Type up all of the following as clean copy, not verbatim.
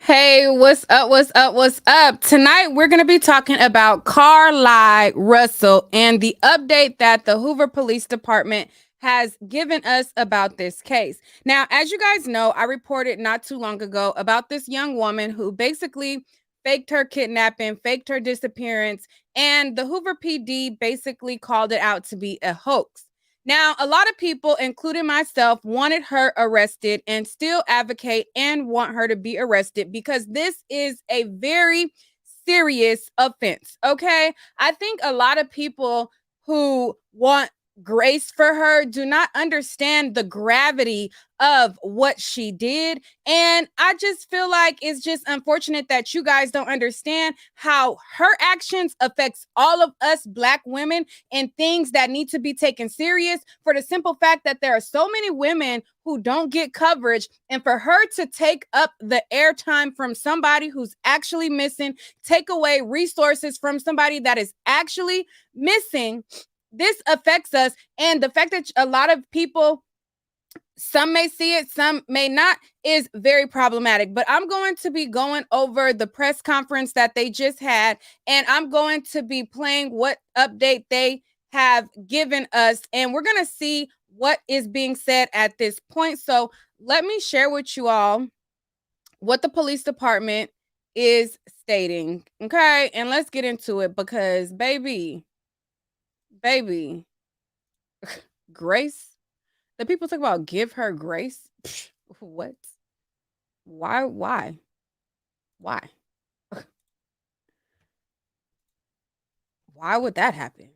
Hey, what's up? What's up? What's up? Tonight we're going to be talking about CarLIE Russell and the update that the Hoover Police Department has given us about this case. Now, as you guys know, I reported not too long ago about this young woman who basically faked her kidnapping, faked her disappearance, and the Hoover PD basically called it out to be a hoax. Now, a lot of people, including myself, wanted her arrested and still advocate and want her to be arrested because this is a very serious offense. Okay. I think a lot of people who want grace for her do not understand the gravity of what she did. And I just feel like it's just unfortunate that you guys don't understand how her actions affects all of us Black women and things that need to be taken serious for the simple fact that there are so many women who don't get coverage. And for her to take up the airtime from somebody who's actually missing, take away resources from somebody that is actually missing, this affects us. And the fact that a lot of people, some may see it, some may not, is very problematic. But I'm going to be going over the press conference that they just had, and I'm going to be playing what update they have given us, and we're going to see what is being said at this point. So let me share with you all what the police department is stating. Okay, and let's get into it because baby, grace. The people talk about give her grace. What? Why? Why? Why would that happen?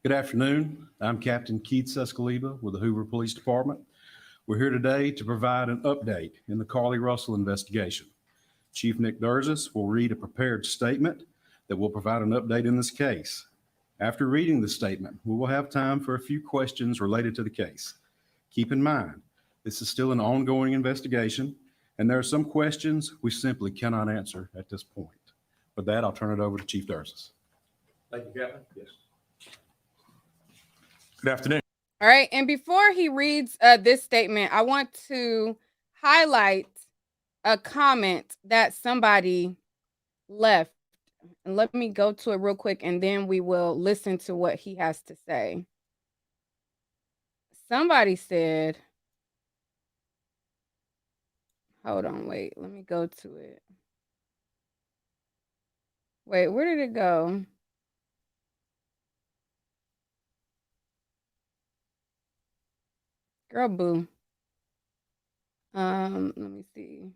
Good afternoon. I'm Captain Keith Escaliba with the Hoover Police Department. We're here today to provide an update in the CarLIE Russell investigation. Chief Nick Durzis will read a prepared statement that will provide an update in this case. After reading the statement, we will have time for a few questions related to the case. Keep in mind, this is still an ongoing investigation, and there are some questions we simply cannot answer at this point. With that, I'll turn it over to Chief Durzis. Thank you, Captain. Yes. Good afternoon. All right. And before he reads this statement, I want to highlight a comment that somebody left. And let me go to it real quick, and then we will listen to what he has to say. Somebody said, hold on, wait, let me go to it. Wait, where did it go? Girl, boo. Let me see.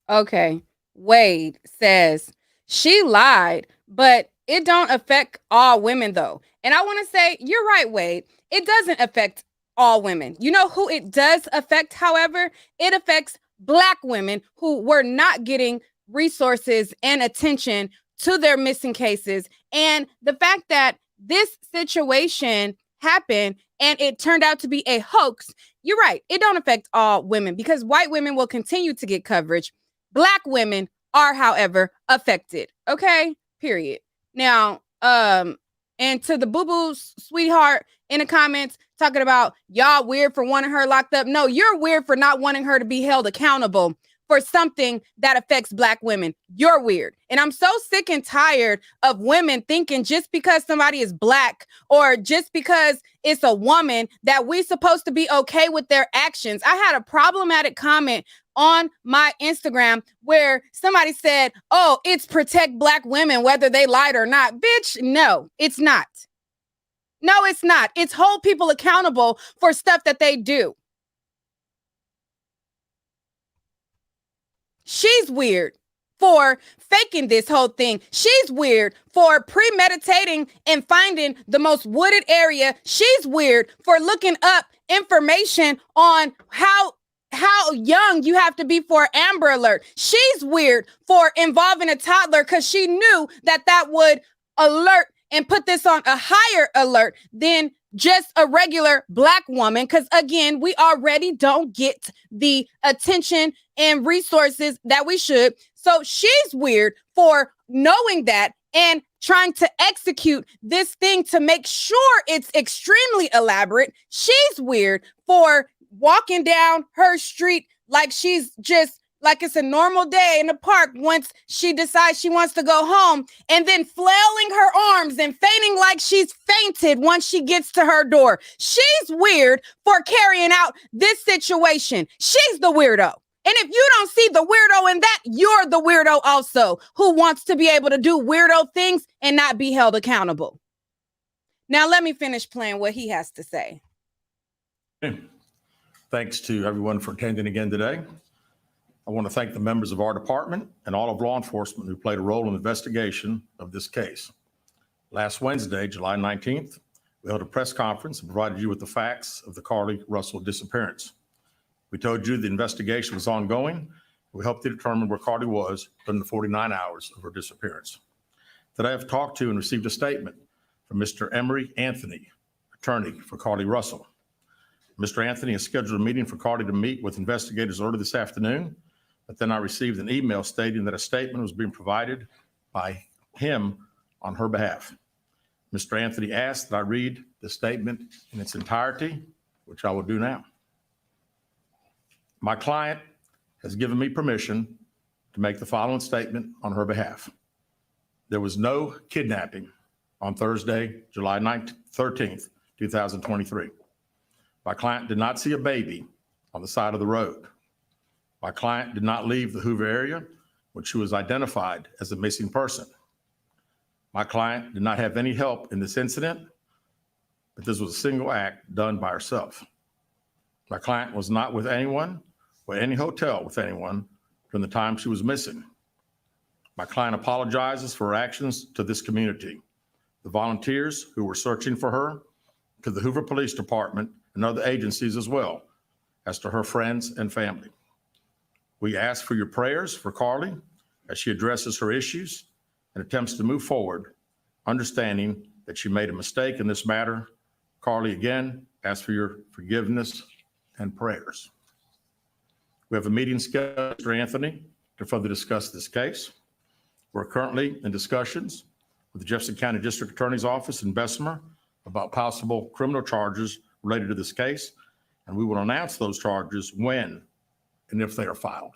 Okay. Wade says she lied, but it don't affect all women though. And I want to say, you're right, Wade. It doesn't affect all women. You know who it does affect, however? It affects Black women who were not getting resources and attention to their missing cases. And the fact that this situation happened and it turned out to be a hoax, you're right. It don't affect all women because white women will continue to get coverage. Black women are, however, affected. Okay, period. Now, and to the boo-boo sweetheart in the comments talking about y'all weird for wanting her locked up. No, you're weird for not wanting her to be held accountable for something that affects Black women. You're weird. And I'm so sick and tired of women thinking just because somebody is Black or just because it's a woman that we're supposed to be okay with their actions. I had a problematic comment on my Instagram where somebody said, oh, it's protect Black women, whether they lied or not. Bitch, no, it's not. No, it's not. It's hold people accountable for stuff that they do. She's weird for faking this whole thing. She's weird for premeditating and finding the most wooded area. She's weird for looking up information on how young you have to be for Amber Alert. She's weird for involving a toddler because she knew that would alert and put this on a higher alert than just a regular Black woman. Because again, we already don't get the attention and resources that we should. So she's weird for knowing that and trying to execute this thing to make sure it's extremely elaborate. She's weird for walking down her street like she's just like it's a normal day in the park once she decides she wants to go home, and then flailing her arms and feigning like she's fainted once she gets to her door. She's weird for carrying out this situation. She's the weirdo. And if you don't see the weirdo in that, you're the weirdo also, who wants to be able to do weirdo things and not be held accountable. Now, let me finish playing what he has to say. Thanks to everyone for attending again today. I want to thank the members of our department and all of law enforcement who played a role in the investigation of this case. Last Wednesday, July 19th, we held a press conference and provided you with the facts of the CarLIE Russell disappearance. We told you the investigation was ongoing. We helped you determine where CarLIE was during the 49 hours of her disappearance. Today, I've talked to and received a statement from Mr. Emery Anthony, attorney for CarLIE Russell. Mr. Anthony has scheduled a meeting for CarLIE to meet with investigators early this afternoon, but then I received an email stating that a statement was being provided by him on her behalf. Mr. Anthony asked that I read the statement in its entirety, which I will do now. My client has given me permission to make the following statement on her behalf. There was no kidnapping on Thursday, July 13th, 2023. My client did not see a baby on the side of the road. My client did not leave the Hoover area when she was identified as a missing person. My client did not have any help in this incident, but this was a single act done by herself. My client was not with anyone or any hotel with anyone during the time she was missing. My client apologizes for her actions to this community, the volunteers who were searching for her, to the Hoover Police Department and other agencies as well, as to her friends and family. We ask for your prayers for CarLIE as she addresses her issues and attempts to move forward, understanding that she made a mistake in this matter. CarLIE, again, asks for your forgiveness and prayers. We have a meeting scheduled, Mr. Anthony, to further discuss this case. We're currently in discussions with the Jefferson County District Attorney's Office in Bessemer about possible criminal charges related to this case, and we will announce those charges when and if they are filed.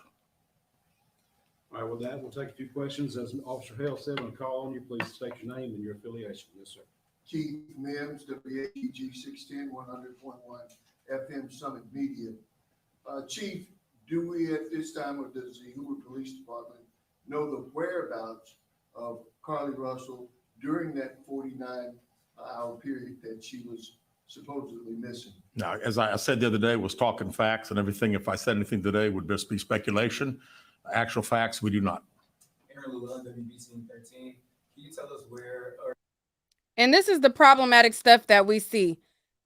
All right, with that, we'll take a few questions. As Officer Hale said, when I call on you, please state your name and your affiliation. Yes, sir. Keith Mims, WATG 610 100.1 FM Summit Media. Chief, do we at this time, or does the Hoover Police Department know the whereabouts of CarLIE Russell during that 49-hour period that she was supposedly missing? Now, as I said the other day, was talking facts and everything. If I said anything today, would just be speculation. Actual facts, we do not. Aaron Llewellyn, WBC 13. Can you tell us where? And this is the problematic stuff that we see.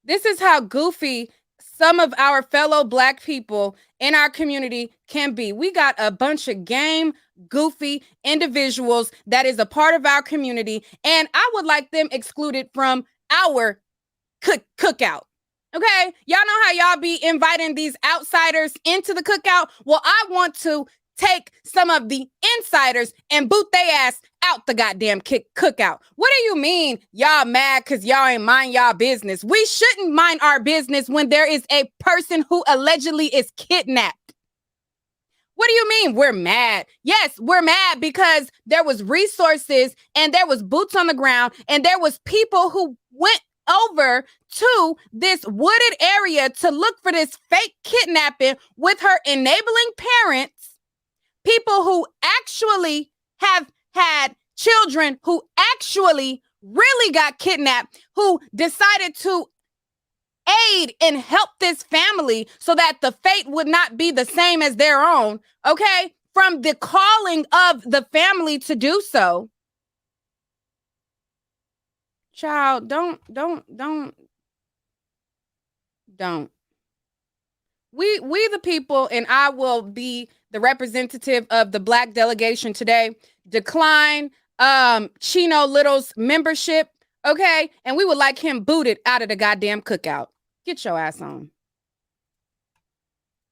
This is how goofy some of our fellow Black people in our community can be. We got a bunch of game, goofy individuals that is a part of our community, and I would like them excluded from our cookout. Okay, y'all know how y'all be inviting these outsiders into the cookout? Well, I want to take some of the insiders and boot their ass out the goddamn cookout. What do you mean y'all mad because y'all ain't mind y'all business? We shouldn't mind our business when there is a person who allegedly is kidnapped. What do you mean we're mad? Yes, we're mad because there was resources and there was boots on the ground and there was people who went over to this wooded area to look for this fake kidnapping with her enabling parents, people who actually have had children who actually really got kidnapped, who decided to aid and help this family so that the fate would not be the same as their own, okay? From the calling of the family to do so. Child, don't. We the people, and I will be the representative of the Black delegation today, decline Chino Little's membership Okay, and we would like him booted out of the goddamn cookout. Get your ass on.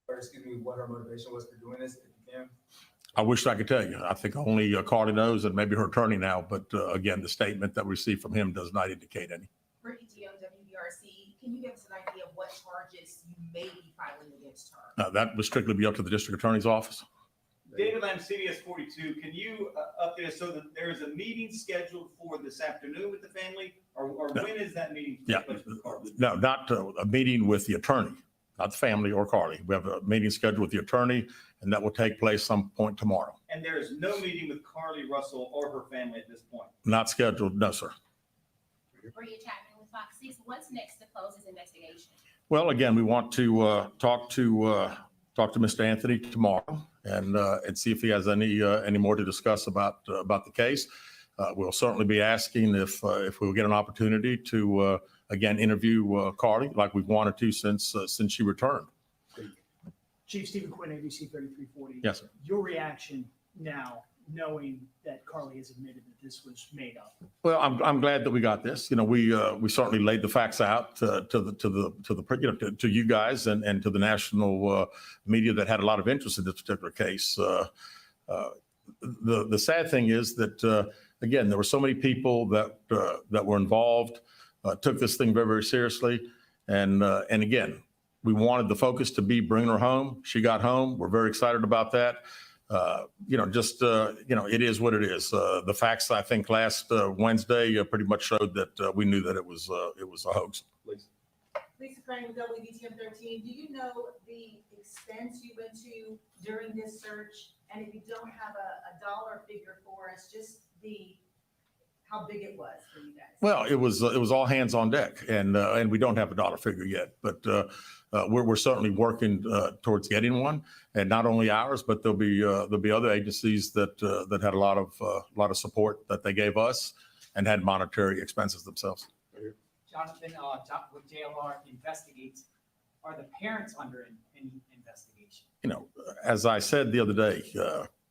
Or excuse me, what her motivation was for doing this, if you can. I wish I could tell you. I think only CarLIE knows, and maybe her attorney now. But again, the statement that we received from him does not indicate any. For ETM WBRC, can you give us an idea of what charges you may be filing against her? That would strictly be up to the district attorney's office. David Lamb, CBS 42, can you update us so that there is a meeting scheduled for this afternoon with the family, or when is that meeting? Yeah, no, not a meeting with the attorney, not the family or CarLIE. We have a meeting scheduled with the attorney, and that will take place some point tomorrow. And there is no meeting with CarLIE Russell or her family at this point? Not scheduled, no, sir. Bria Chapman with Fox 6, what's next to close this investigation? Well, again, we want to talk to Mr. Anthony tomorrow and see if he has any more to discuss about the case. We'll certainly be asking if we'll get an opportunity to again interview CarLIE like we've wanted to since she returned. Chief Stephen Quinn, ABC 3340. Yes, sir. Your reaction now, knowing that CarLIE has admitted that this was made up? Well, I'm glad that we got this. You know, we certainly laid the facts out to you guys and to the national media that had a lot of interest in this particular case. The sad thing is that again, there were so many people that were involved, took this thing very, very seriously, and again, we wanted the focus to be bringing her home. She got home. We're very excited about that. It is what it is. The facts, I think, last Wednesday pretty much showed that we knew that it was a hoax. Lisa Crane with WBTM 13, do you know the expense you went to during this search? And if you don't have a dollar figure for us, just how big it was for you guys? Well, it was all hands on deck, and we don't have a dollar figure yet, but we're certainly working towards getting one, and not only ours, but there'll be other agencies that had a lot of support that they gave us and had monetary expenses themselves. Jonathan, with JLR investigates, are the parents under any investigation? You know, as I said the other day,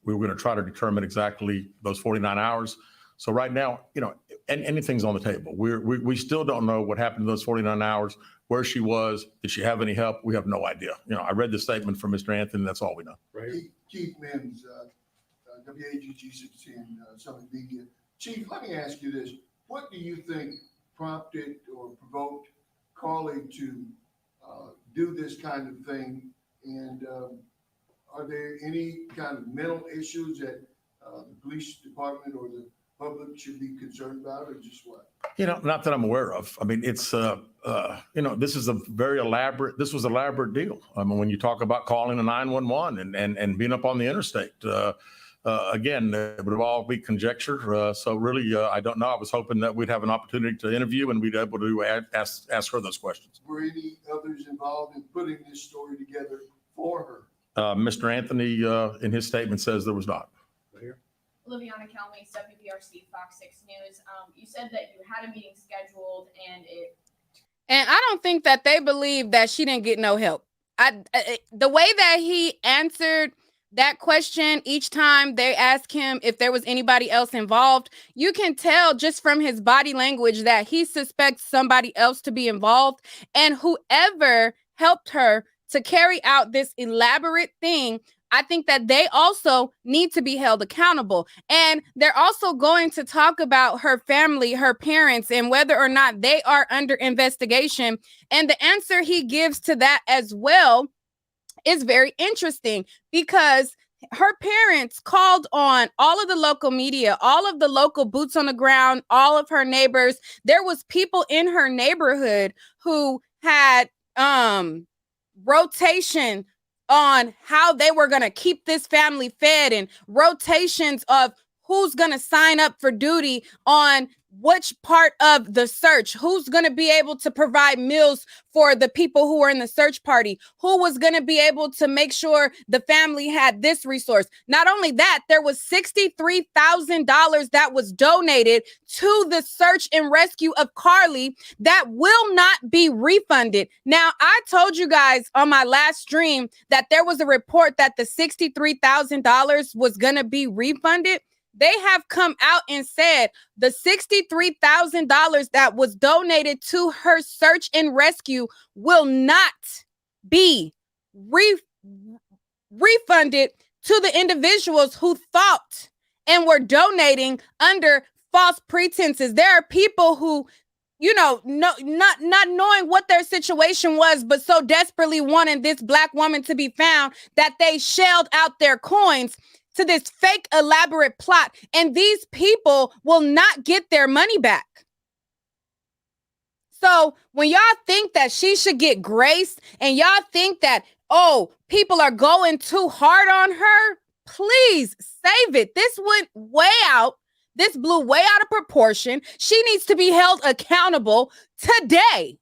we were going to try to determine exactly those 49 hours. So right now, you know, anything's on the table. We still don't know what happened in those 49 hours, where she was. Did she have any help? We have no idea. You know, I read the statement from Mr. Anthony. That's all we know. Keith Mims, WAGG 16, Summit Media. Chief, let me ask you this. What do you think prompted or provoked CarLIE to do this kind of thing? And are there any kind of mental issues that the police department or the public should be concerned about, or just what? You know, not that I'm aware of. I mean, it's, this is a very elaborate elaborate deal. I mean, when you talk about calling a 911 and being up on the interstate, again, it would all be conjecture. So really, I don't know. I was hoping that we'd have an opportunity to interview and we'd be able to ask her those questions. Were any others involved in putting this story together for her? Mr. Anthony, in his statement, says there was not. Liviana Kelmy, WBRC Fox 6 News. You said that you had a meeting scheduled and I don't think that they believe that she didn't get no help. The way that he answered that question each time they asked him if there was anybody else involved, you can tell just from his body language that he suspects somebody else to be involved. And whoever helped her to carry out this elaborate thing, I think that they also need to be held accountable. And they're also going to talk about her family, her parents, and whether or not they are under investigation. And the answer he gives to that as well is very interesting, because her parents called on all of the local media, all of the local boots on the ground, all of her neighbors. There was people in her neighborhood who had rotation on how they were going to keep this family fed, and rotations of who's going to sign up for duty on which part of the search, who's going to be able to provide meals for the people who were in the search party, who was going to be able to make sure the family had this resource. Not only that, there was $63,000 that was donated to the search and rescue of CarLIE that will not be refunded. Now, I told you guys on my last stream that there was a report that the $63,000 was going to be refunded. They have come out and said the $63,000 that was donated to her search and rescue will not be refunded to the individuals who thought and were donating under false pretenses. There are people who, not knowing what their situation was, but so desperately wanting this Black woman to be found that they shelled out their coins to this fake elaborate plot. And these people will not get their money back. So when y'all think that she should get grace and y'all think that, oh, people are going too hard on her, please save it. This went way out. This blew way out of proportion. She needs to be held accountable today.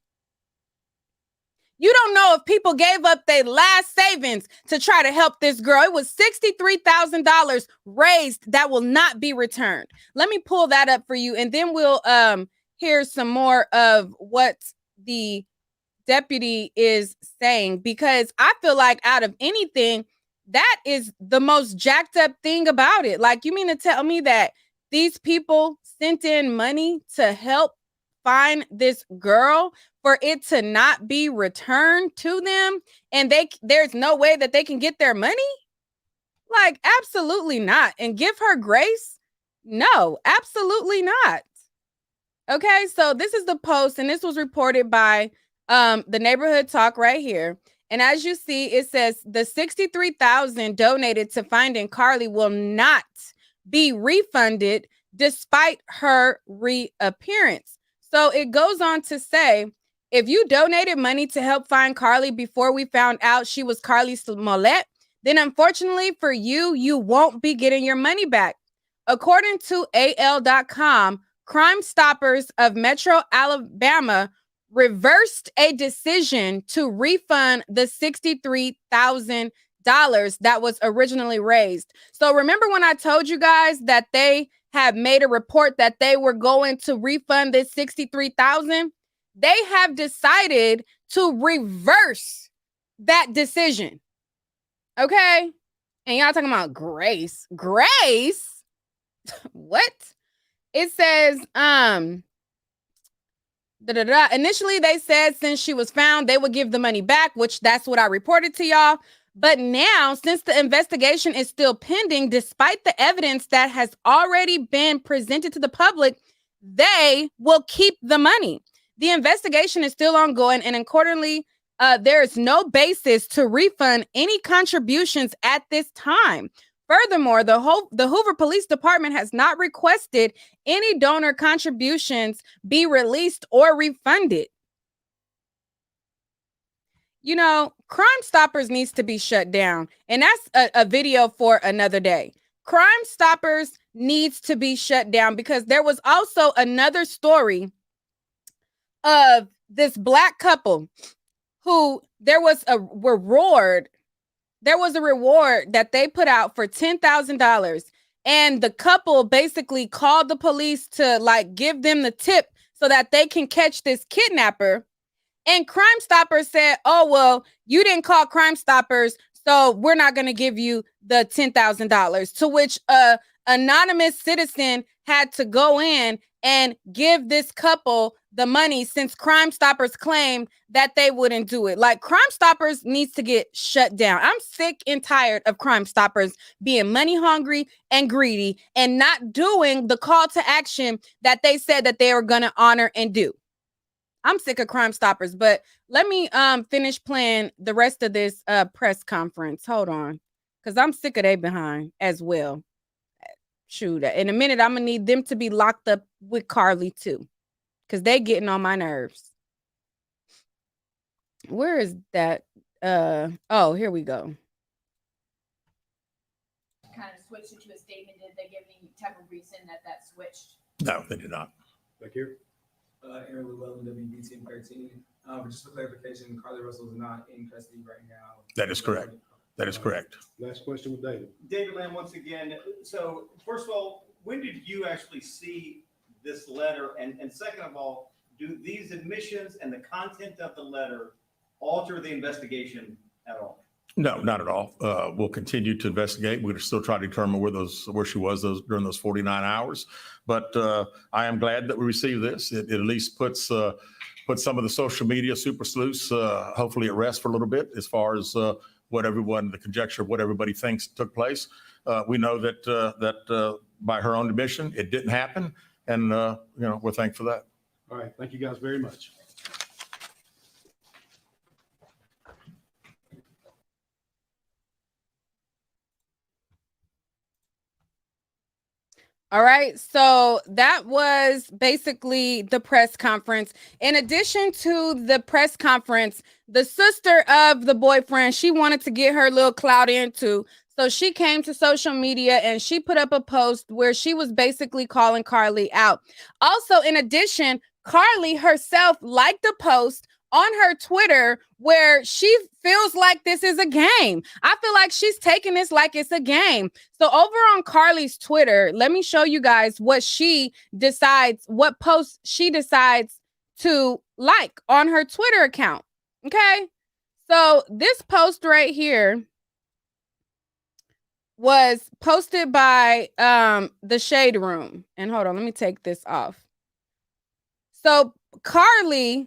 You don't know if people gave up their last savings to try to help this girl. It was $63,000 raised that will not be returned. Let me pull that up for you, and then we'll hear some more of what the deputy is saying, because I feel like out of anything, that is the most jacked up thing about it. Like, you mean to tell me that these people sent in money to help find this girl for it to not be returned to them, and there's no way that they can get their money? Like, absolutely not. And give her grace? No, absolutely not. Okay, so this is the post, and this was reported by the Neighborhood Talk right here. And as you see, it says the $63,000 donated to finding CarLIE will not be refunded despite her reappearance. So it goes on to say, if you donated money to help find CarLIE before we found out she was CarLIE Smollett, then unfortunately for you, you won't be getting your money back. According to AL.com, Crime Stoppers of Metro Alabama reversed a decision to refund the $63,000 that was originally raised. So remember when I told you guys that they have made a report that they were going to refund this $63,000? They have decided to reverse that decision. Okay? And y'all talking about grace. Grace? What? It says, initially they said since she was found, they would give the money back, which that's what I reported to y'all. But now, since the investigation is still pending, despite the evidence that has already been presented to the public, they will keep the money. The investigation is still ongoing, and accordingly, there is no basis to refund any contributions at this time. Furthermore, the Hoover Police Department has not requested any donor contributions be released or refunded. You know, Crime Stoppers needs to be shut down, and that's a video for another day. Crime Stoppers needs to be shut down because there was also another story of this Black couple who there was a reward that they put out for $10,000, and the couple basically called the police to give them the tip so that they can catch this kidnapper. And Crime Stoppers said, oh, well, you didn't call Crime Stoppers, so we're not going to give you the $10,000, to which a anonymous citizen had to go in and give this couple the money since Crime Stoppers claimed that they wouldn't do it. Crime Stoppers needs to get shut down. I'm sick and tired of Crime Stoppers being money hungry and greedy and not doing the call to action that they said that they were going to honor and do. I'm sick of Crime Stoppers, but let me finish playing the rest of this press conference. Hold on, because I'm sick of they behind as well. Shoot, in a minute, I'm going to need them to be locked up with CarLIE too, because they getting on my nerves. Where is that? Oh, here we go. Kind of switched into a statement. Did they give any type of reason that switched? No, they did not. Back here. Aaron Llewellyn, WBTM 13. Just for clarification, CarLIE Russell is not in custody right now. That is correct. That is correct. Last question with David. David Lamb, once again. So first of all, when did you actually see this letter? And second of all, do these admissions and the content of the letter alter the investigation at all? No, not at all. We'll continue to investigate. We're still trying to determine where she was during those 49 hours. But I am glad that we received this. It at least puts some of the social media super sleuths hopefully at rest for a little bit as far as the conjecture of what everybody thinks took place. We know that by her own admission, it didn't happen. And, we're thankful for that. All right, thank you guys very much. All right, so that was basically the press conference. In addition to the press conference, the sister of the boyfriend, she wanted to get her little clout in too. So she came to social media and she put up a post where she was basically calling CarLIE out. Also, in addition, CarLIE herself liked a post on her Twitter where she feels like this is a game. I feel like she's taking this like it's a game. So over on CarLIE's Twitter, let me show you guys what post she decides to like on her Twitter account. Okay. So this post right here was posted by the Shade Room. And hold on, let me take this off. So CarLIE,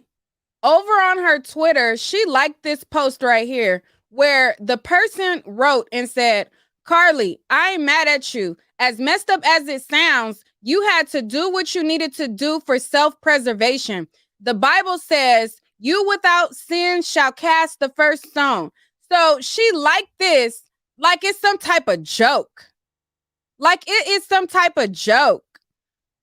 over on her Twitter, she liked this post right here where the person wrote and said, CarLIE, I ain't mad at you. As messed up as it sounds, you had to do what you needed to do for self-preservation. The Bible says, you without sin shall cast the first stone. So she liked this like it's some type of joke. Like it is some type of joke.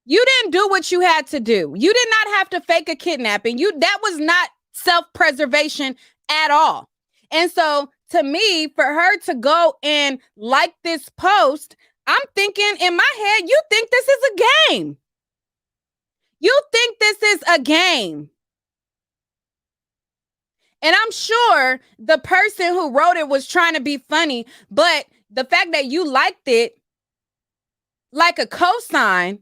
You didn't do what you had to do. You did not have to fake a kidnapping. That was not self-preservation at all. And so to me, for her to go and like this post, I'm thinking in my head, you think this is a game. You think this is a game. And I'm sure the person who wrote it was trying to be funny, but the fact that you liked it like a cosign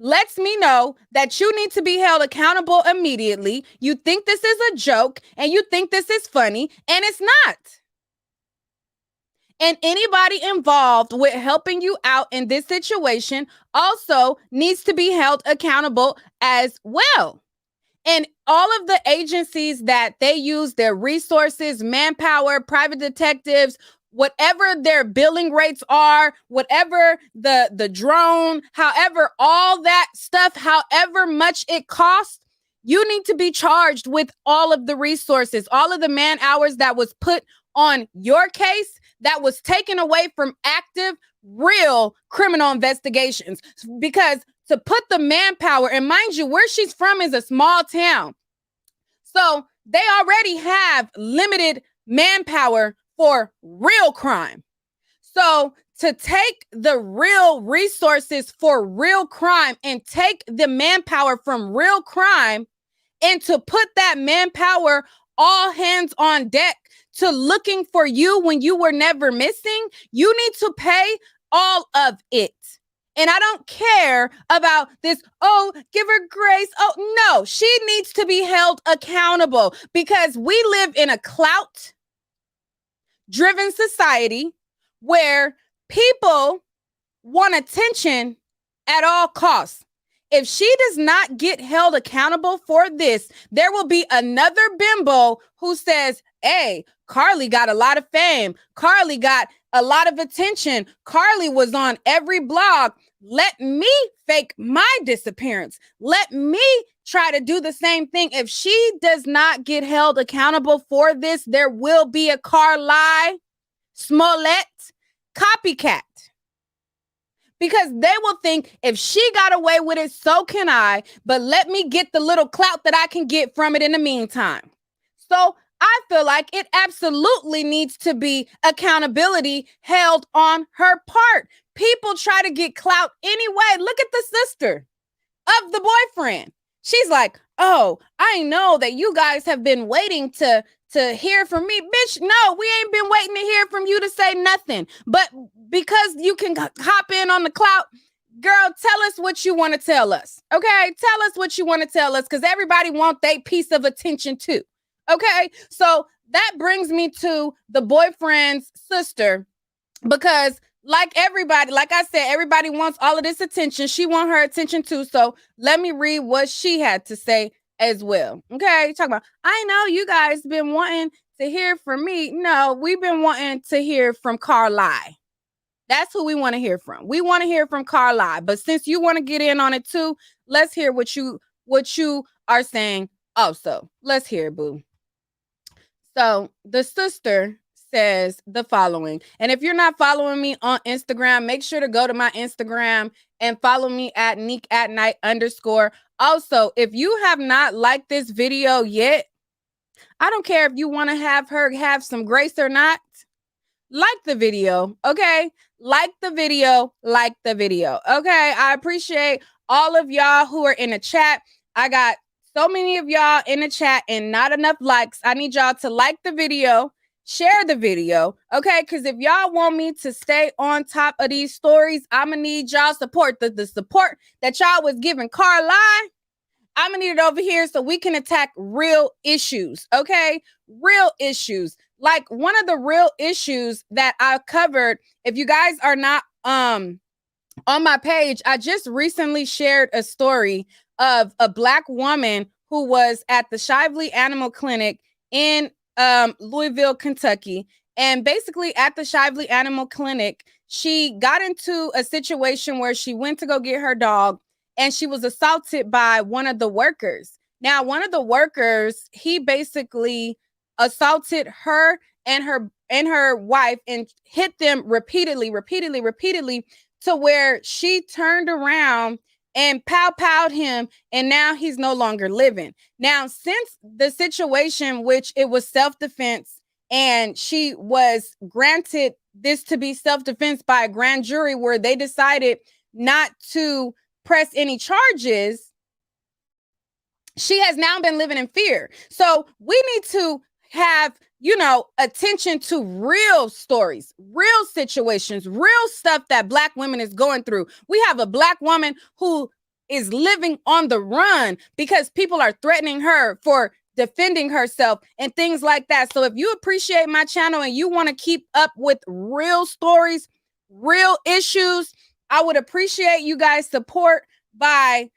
lets me know that you need to be held accountable immediately. You think this is a joke and you think this is funny, and it's not. And anybody involved with helping you out in this situation also needs to be held accountable as well. And all of the agencies that they use, their resources, manpower, private detectives, whatever their billing rates are, whatever the drone, however, all that stuff, however much it costs, you need to be charged with all of the resources, all of the man hours that was put on your case, that was taken away from active, real criminal investigations. Because to put the manpower, and mind you, where she's from is a small town. So they already have limited manpower for real crime. So to take the real resources for real crime and take the manpower from real crime and to put that manpower all hands on deck to looking for you when you were never missing, you need to pay all of it. And I don't care about this, oh, give her grace. Oh, no, she needs to be held accountable because we live in a clout-driven society where people want attention at all costs. If she does not get held accountable for this, there will be another bimbo who says, hey, CarLIE got a lot of fame. CarLIE got a lot of attention. CarLIE was on every blog. Let me fake my disappearance. Let me try to do the same thing. If she does not get held accountable for this, there will be a CarLIE Smollett copycat. Because they will think if she got away with it, so can I. But let me get the little clout that I can get from it in the meantime. So I feel like it absolutely needs to be accountability held on her part. People try to get clout anyway. Look at the sister of the boyfriend. She's like, oh, I know that you guys have been waiting to hear from me. Bitch, no, we ain't been waiting to hear from you to say nothing. But because you can hop in on the clout, girl, tell us what you want to tell us. Okay, tell us what you want to tell us because everybody wants their piece of attention too. Okay, so that brings me to the boyfriend's sister, because like everybody, like I said, everybody wants all of this attention. She wants her attention too. So let me read what she had to say as well. Okay, talk about, I know you guys been wanting to hear from me. No, we've been wanting to hear from CarLIE. That's who we want to hear from. We want to hear from CarLIE. But since you want to get in on it too, let's hear what you are saying also. Let's hear it, boo. So the sister says the following. And if you're not following me on Instagram, make sure to go to my Instagram and follow me at neekatnight_. Also, if you have not liked this video yet, I don't care if you want to have her have some grace or not. Like the video, okay? Like the video, like the video, okay? I appreciate all of y'all who are in the chat. I got so many of y'all in the chat and not enough likes. I need y'all to like the video, share the video, okay? Because if y'all want me to stay on top of these stories, I'm going to need y'all support. The support that y'all was giving CarLIE, I'm going to need it over here so we can attack real issues, okay? Real issues. Like one of the real issues that I covered, if you guys are not on my page, I just recently shared a story of a Black woman who was at the CarLIE Animal Clinic in Louisville, Kentucky. And basically at the CarLIE Animal Clinic, she got into a situation where she went to go get her dog and she was assaulted by one of the workers. Now, one of the workers, he basically assaulted her and her wife and hit them repeatedly to where she turned around and powed him, and now he's no longer living. Now, since the situation, which it was self-defense, and she was granted this to be self-defense by a grand jury where they decided not to press any charges, she has now been living in fear. So we need to have, attention to real stories, real situations, real stuff that Black women is going through. We have a Black woman who is living on the run because people are threatening her for defending herself and things like that. So if you appreciate my channel and you want to keep up with real stories, real issues, I would appreciate you guys' support by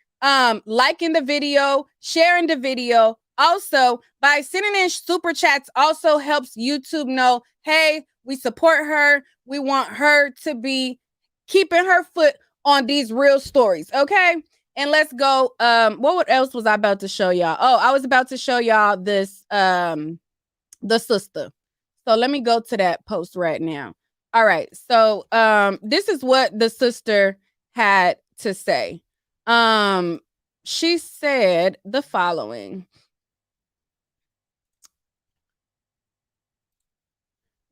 liking the video, sharing the video. Also, by sending in super chats also helps YouTube know, hey, we support her. We want her to be keeping her foot on these real stories, okay? And let's go. What else was I about to show y'all? Oh, I was about to show y'all this, the sister. So let me go to that post right now. All right. So this is what the sister had to say. She said the following.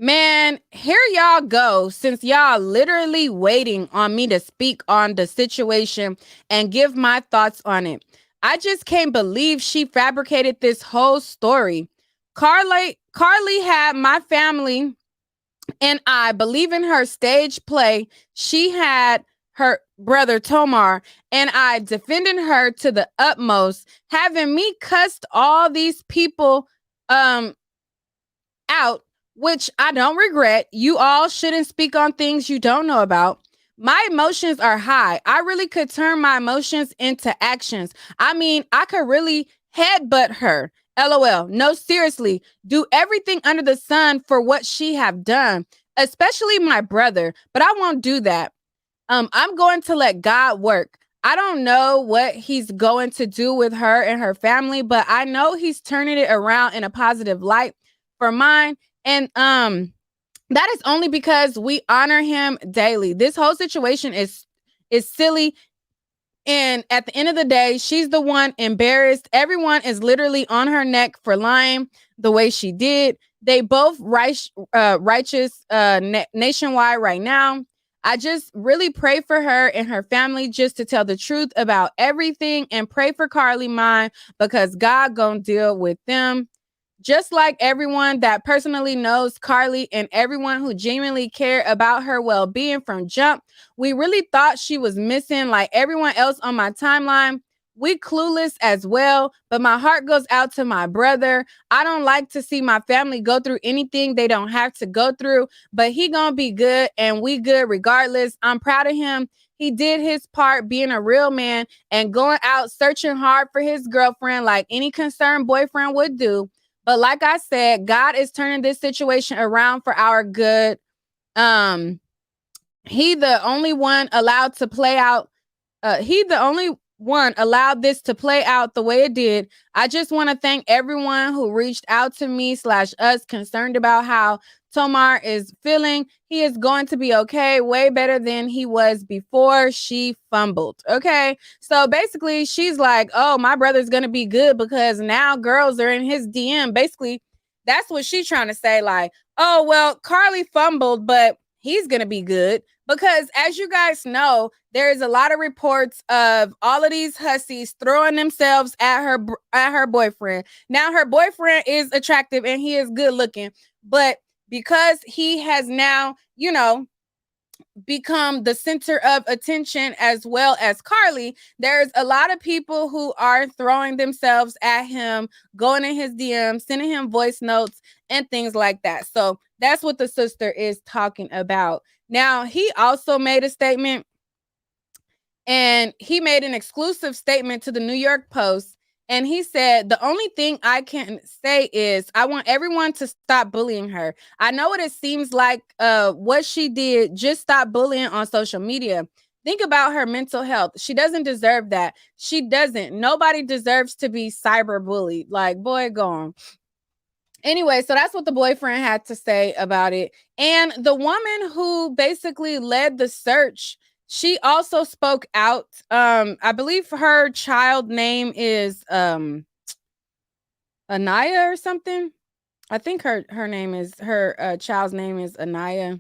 Man, here y'all go, since y'all literally waiting on me to speak on the situation and give my thoughts on it. I just can't believe she fabricated this whole story. CarLIE had my family and I believe in her stage play. She had her brother Tomar and I defending her to the utmost, having me cussed all these people out, which I don't regret. You all shouldn't speak on things you don't know about. My emotions are high. I really could turn my emotions into actions. I mean, I could really headbutt her. LOL. No, seriously. Do everything under the sun for what she have done, especially my brother. But I won't do that. I'm going to let God work. I don't know what he's going to do with her and her family, but I know he's turning it around in a positive light for mine. And that is only because we honor him daily. This whole situation is silly. And at the end of the day, she's the one embarrassed. Everyone is literally on her neck for lying the way she did. They both righteous nationwide right now. I just really pray for her and her family just to tell the truth about everything, and pray for CarLIE mine, because God gonna deal with them. Just like everyone that personally knows CarLIE and everyone who genuinely care about her well-being from jump, we really thought she was missing like everyone else on my timeline. We clueless as well, but my heart goes out to my brother. I don't like to see my family go through anything they don't have to go through, but he gonna be good and we good regardless. I'm proud of him. He did his part being a real man and going out searching hard for his girlfriend like any concerned boyfriend would do. But like I said, God is turning this situation around for our good. He the only one allowed to play out. He the only one allowed this to play out the way it did. I just want to thank everyone who reached out to me / us concerned about how Tomar is feeling. He is going to be okay, way better than he was before she fumbled. Okay. So basically she's like, oh, my brother's going to be good because now girls are in his DM. Basically, that's what she's trying to say. Like, oh, well, CarLIE fumbled, but he's going to be good. Because as you guys know, there is a lot of reports of all of these hussies throwing themselves at her boyfriend. Now her boyfriend is attractive and he is good looking, but because he has now, become the center of attention as well as CarLIE, there's a lot of people who are throwing themselves at him, going in his DMs, sending him voice notes and things like that. So that's what the sister is talking about. Now, he also made a statement, and he made an exclusive statement to the New York Post. And he said, the only thing I can say is I want everyone to stop bullying her. I know what it seems like what she did. Just stop bullying on social media. Think about her mental health. She doesn't deserve that. She doesn't. Nobody deserves to be cyberbullied. Like, boy, go on. Anyway, so that's what the boyfriend had to say about it. And the woman who basically led the search, she also spoke out. I believe her child name is Anaya or something. I think her child's name is Anaya.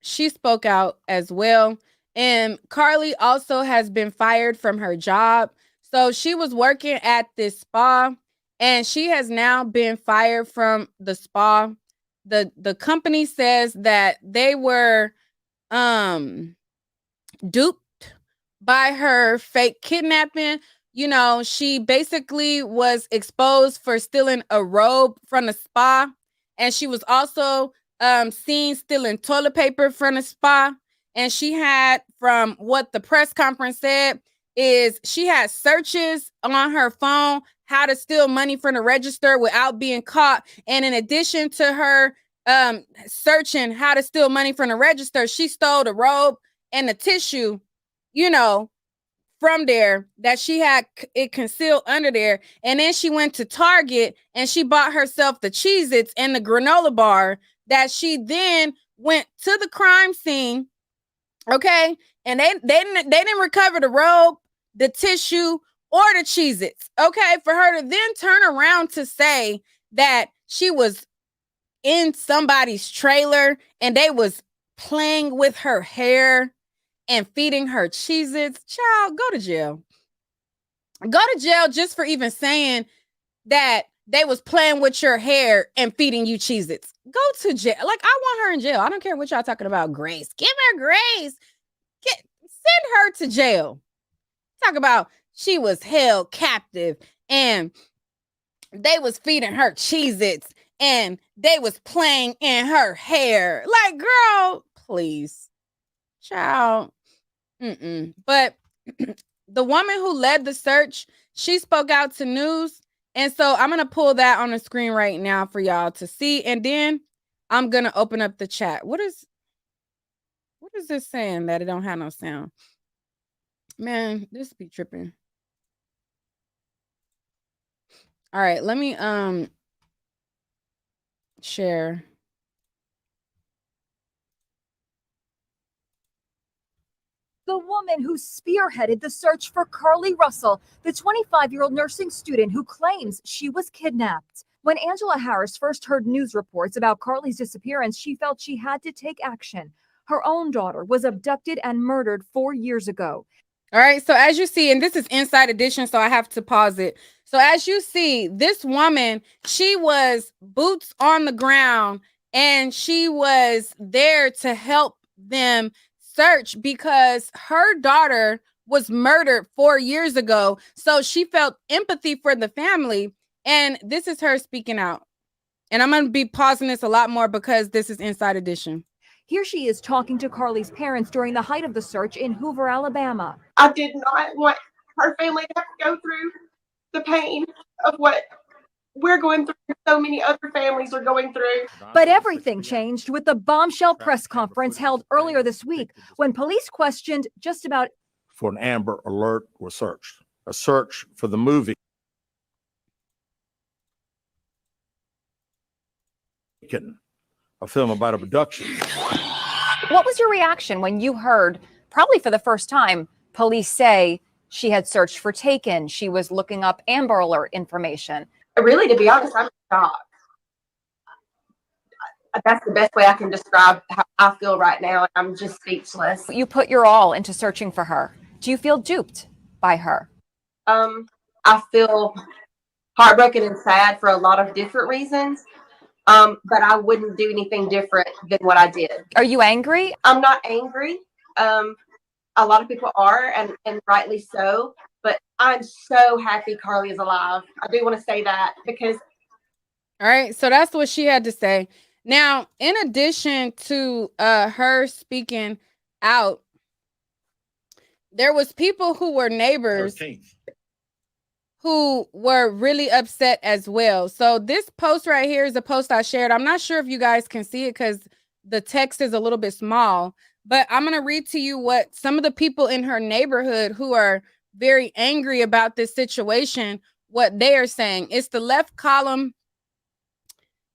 She spoke out as well. And CarLIE also has been fired from her job. So she was working at this spa and she has now been fired from the spa. The company says that they were duped by her fake kidnapping. She basically was exposed for stealing a robe from the spa, and she was also seen stealing toilet paper from the spa. And she had, from what the press conference said, is she had searches on her phone how to steal money from the register without being caught. And in addition to her searching how to steal money from the register, she stole the robe and the tissue, from there that she had it concealed under there. And then she went to Target and she bought herself the Cheez-Its and the granola bar that she then went to the crime scene. Okay. And they didn't recover the robe, the tissue, or the Cheez-Its. Okay. For her to then turn around to say that she was in somebody's trailer and they was playing with her hair and feeding her Cheez-Its, child, go to jail. Go to jail just for even saying that they was playing with your hair and feeding you Cheez-Its. Go to jail. Like, I want her in jail. I don't care what y'all talking about. Grace. Give her grace. Send her to jail. Talk about she was held captive and they was feeding her Cheez-Its and they was playing in her hair. Like, girl, please. Child. But the woman who led the search, she spoke out to news. And so I'm going to pull that on the screen right now for y'all to see. And then I'm going to open up the chat. What is this saying that it don't have no sound? Man, this be tripping. All right, let me share. The woman who spearheaded the search for CarLIE Russell, the 25-year-old nursing student who claims she was kidnapped. When Angela Harris first heard news reports about CarLIE's disappearance, she felt she had to take action. Her own daughter was abducted and murdered 4 years ago. All right, so as you see, and this is Inside Edition, so I have to pause it. So as you see, this woman, she was boots on the ground, and she was there to help them search because her daughter was murdered 4 years ago. So she felt empathy for the family. And this is her speaking out. And I'm going to be pausing this a lot more because this is Inside Edition. Here she is talking to CarLIE's parents during the height of the search in Hoover, Alabama. I did not want her family to have to go through the pain of what we're going through, so many other families are going through. But everything changed with the bombshell press conference held earlier this week when police questioned just about For an Amber Alert or search, a search for the movie. A film about abduction. What was your reaction when you heard, probably for the first time, police say she had searched for Taken, she was looking up Amber Alert information? Really, to be honest, I'm shocked. That's the best way I can describe how I feel right now. I'm just speechless. You put your all into searching for her. Do you feel duped by her? I feel heartbroken and sad for a lot of different reasons. But I wouldn't do anything different than what I did. Are you angry? I'm not angry. A lot of people are, and rightly so. But I'm so happy CarLIE is alive. I do want to say that because. All right. So that's what she had to say. Now, in addition to her speaking out, there was people who were neighbors 13th. who were really upset as well. So this post right here is a post I shared. I'm not sure if you guys can see it because the text is a little bit small, but I'm going to read to you what some of the people in her neighborhood who are very angry about this situation, what they are saying. It's the left column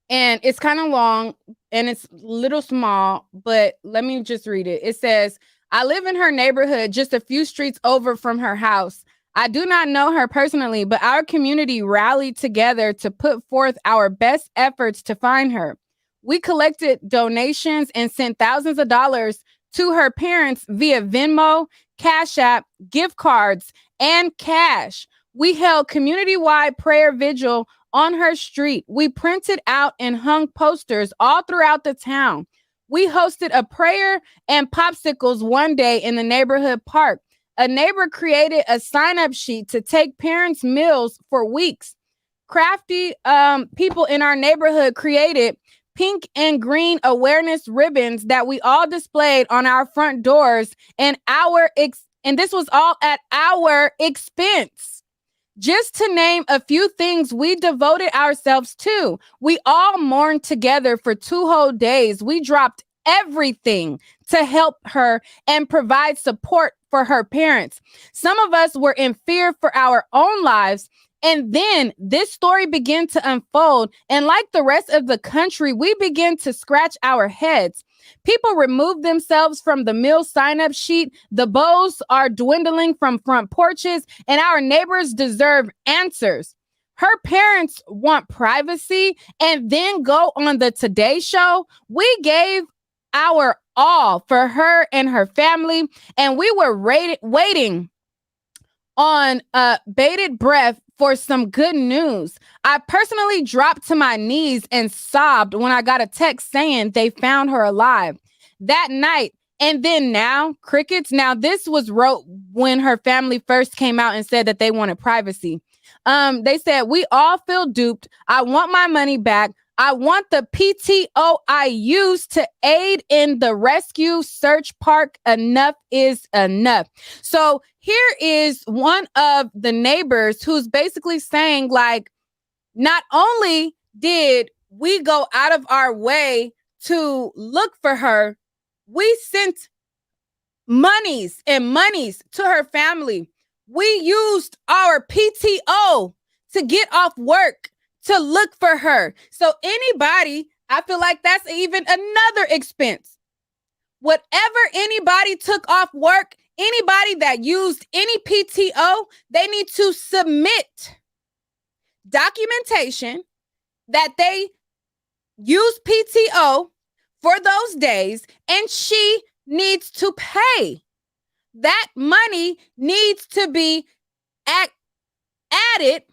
and it's kind of long and it's a little small, but let me just read it. It says, I live in her neighborhood just a few streets over from her house. I do not know her personally, but our community rallied together to put forth our best efforts to find her. We collected donations and sent thousands of dollars to her parents via Venmo, Cash App, gift cards, and cash. We held community-wide prayer vigil on her street. We printed out and hung posters all throughout the town. We hosted a prayer and popsicles one day in the neighborhood park. A neighbor created a sign-up sheet to take parents' meals for weeks. Crafty people in our neighborhood created pink and green awareness ribbons that we all displayed on our front doors, and this was all at our expense. Just to name a few things we devoted ourselves to. We all mourned together for 2 whole days. We dropped everything to help her and provide support for her parents. Some of us were in fear for our own lives. And then this story began to unfold. And like the rest of the country, we began to scratch our heads. People removed themselves from the meal sign-up sheet. The bows are dwindling from front porches, and our neighbors deserve answers. Her parents want privacy and then go on the Today Show. We gave our all for her and her family, and we were waiting on bated breath for some good news. I personally dropped to my knees and sobbed when I got a text saying they found her alive that night. And then now, crickets. Now, this was wrote when her family first came out and said that they wanted privacy. They said, we all feel duped. I want my money back. I want the PTO I used to aid in the rescue search park. Enough is enough. So here is one of the neighbors who's basically saying, like, not only did we go out of our way to look for her, we sent monies to her family. We used our PTO to get off work to look for her. So anybody, I feel like that's even another expense. Whatever anybody took off work, anybody that used any PTO, they need to submit documentation that they use PTO for those days, and she needs to pay. That money needs to be added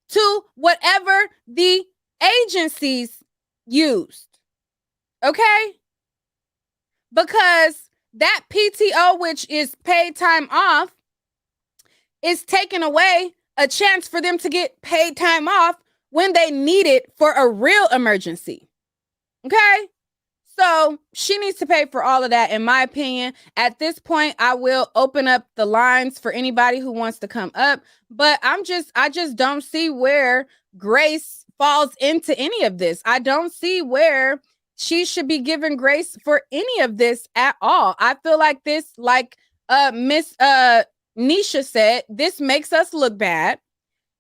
to whatever the agencies used. Okay? Because that PTO, which is paid time off, is taking away a chance for them to get paid time off when they need it for a real emergency. Okay? So she needs to pay for all of that, in my opinion. At this point, I will open up the lines for anybody who wants to come up, but I just don't see where grace falls into any of this. I don't see where she should be given grace for any of this at all. I feel like this, like Miss Nisha said, this makes us look bad.